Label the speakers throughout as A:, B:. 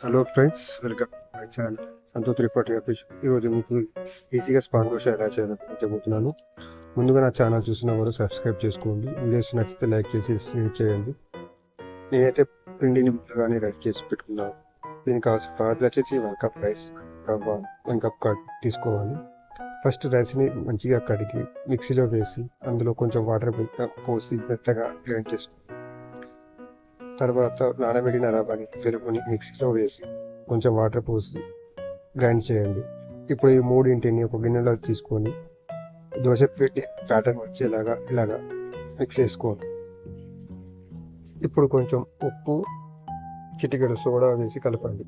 A: Hello friends, welcome my channel Santosh report office. ఈరోజు మీకు ఈజీగా స్పాన్ దోశ ఎలా చేయాలో చెబుతున్నాను. ముందుగా నా ఛానల్ చూసిన వారు సబ్స్క్రైబ్ చేసుకోండి. వీడియోస్ నచ్చితే లైక్ చేసి షేర్ చేయండి. నేనైతే పిండిని ముందుగానే రెడీ చేసి పెట్టుకున్నాను. దీనికి కావాల్సిన పదార్థాలు వచ్చేసి 1 కప్ రైస్, 1 కప్ కర్డ్ తీసుకోవాలి. ఫస్ట్ రైస్ని మంచిగా కడిగి మిక్సీలో వేసి అందులో కొంచెం వాటర్ పోసి మెత్తగా గ్రైండ్ చేసుకోవాలి. తర్వాత నానబెట్టిన రవ్వని పెరుగుని మిక్సీలో వేసి కొంచెం వాటర్ పోసి గ్రైండ్ చేయండి. ఇప్పుడు ఈ మూడింటిని ఒక గిన్నెలో తీసుకొని దోశ పెట్టి ప్యాటర్న్ వచ్చేలాగా ఇలాగా మిక్స్ చేసుకోండి. ఇప్పుడు కొంచెం ఉప్పు, చిటికెడు సోడా వేసి కలపండి.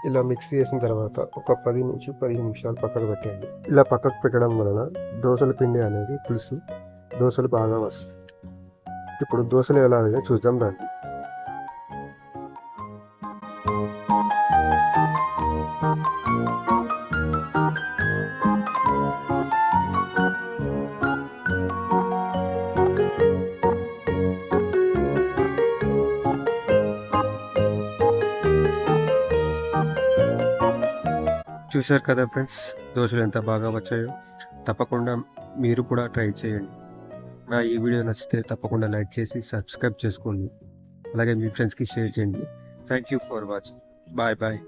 A: ఇలా మిక్స్ చేసిన తర్వాత ఒక 10 నుంచి 15 నిమిషాలు పక్కకు పెట్టండి. ఇలా పక్కకు పెట్టడం వలన దోశల పిండి అనేది పులుసు దోశలు బాగా వస్తాయి. ఇప్పుడు దోశలు ఎలా వేయాలో చూద్దాం రండి. చూశారు కదా ఫ్రెండ్స్, దోశలు ఎంత బాగా వచ్చాయో. తప్పకుండా మీరు కూడా ట్రై చేయండి. నా ఈ వీడియో నచ్చితే తప్పకుండా లైక్ చేసి సబ్స్క్రైబ్ చేసుకోండి. అలాగే మీ ఫ్రెండ్స్కి షేర్ చేయండి. Thank you for watching. Bye bye.